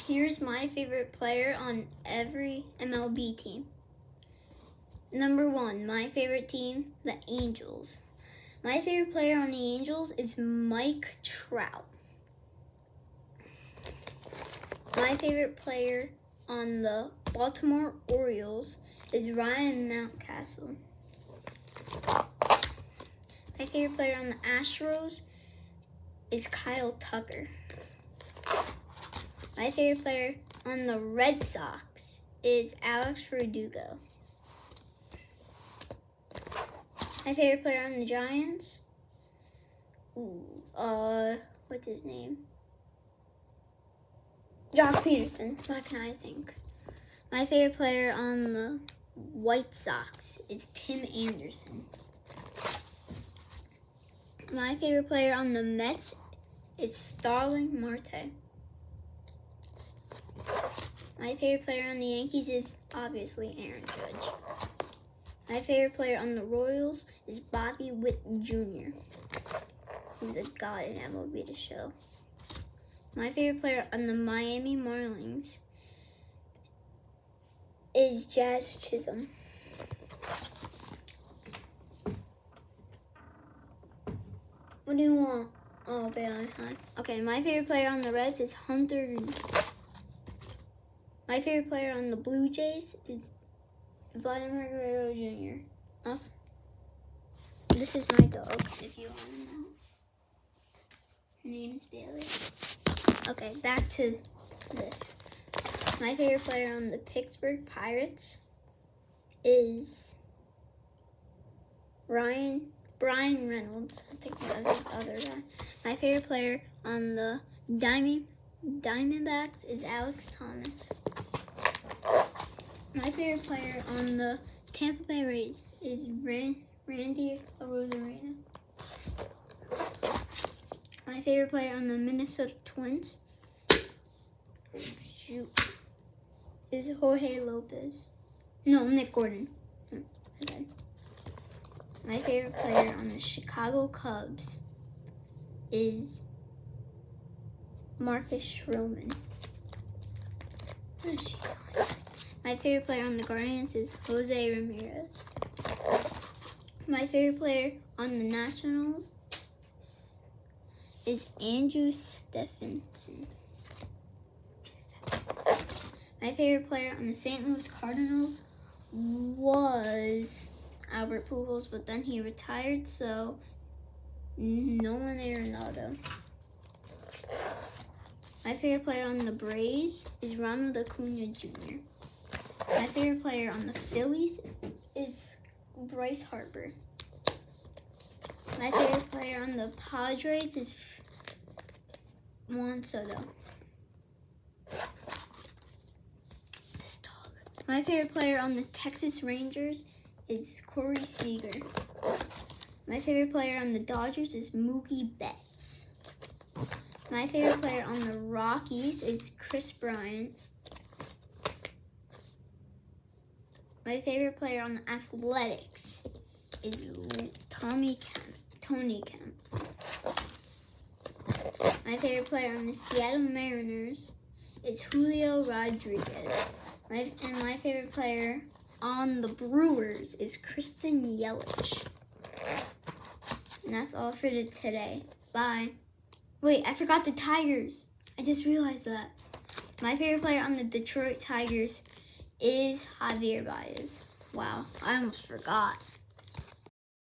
Here's my favorite player on every MLB team. Number 1, my favorite team, the Angels. My favorite player on the Angels is Mike Trout. My favorite player on the Baltimore Orioles is Ryan Mountcastle. My favorite player on the Astros is Kyle Tucker. My favorite player on the Red Sox is Alex Verdugo. My favorite player on the Giants, what's his name? Josh Peterson. What can I think? My favorite player on the White Sox is Tim Anderson. My favorite player on the Mets is Starling Marte. My favorite player on the Yankees is obviously Aaron Judge. My favorite player on the Royals is Bobby Witt Jr., who's a god in MLB The Show. My favorite player on the Miami Marlins is Jazz Chisholm. What do you want? Oh, Bailey, hi. Okay, my favorite player on the Reds is Hunter Renfroe. My favorite player on the Blue Jays is Vladimir Guerrero Jr. Also, this is my dog, if you want to know. Her name is Bailey. Okay, back to this. My favorite player on the Pittsburgh Pirates is Brian Reynolds. I think that's his other guy. My favorite player on the Diamondbacks is Alex Thomas. My favorite player on the Tampa Bay Rays is Randy Arozarena. My favorite player on the Minnesota Twins is Jorge Lopez. No, Nick Gordon. Okay. My favorite player on the Chicago Cubs is Marcus Stroman. What is she doing? My favorite player on the Guardians is Jose Ramirez. My favorite player on the Nationals is Andrew Stephenson. My favorite player on the St. Louis Cardinals was Albert Pujols, but then he retired, so Nolan Arenado. My favorite player on the Braves is Ronald Acuna Jr. My favorite player on the Phillies is Bryce Harper. My favorite player on the Padres is Juan Soto. This dog. My favorite player on the Texas Rangers is Corey Seager. My favorite player on the Dodgers is Mookie Betts. My favorite player on the Rockies is Chris Bryant. My favorite player on the Athletics is Tony Kemp. My favorite player on the Seattle Mariners is Julio Rodriguez. And my favorite player on the Brewers is Kristen Yelich. And that's all for today. Bye. Wait, I forgot the Tigers. I just realized that. My favorite player on the Detroit Tigers is Javier Baez. Wow, I almost forgot.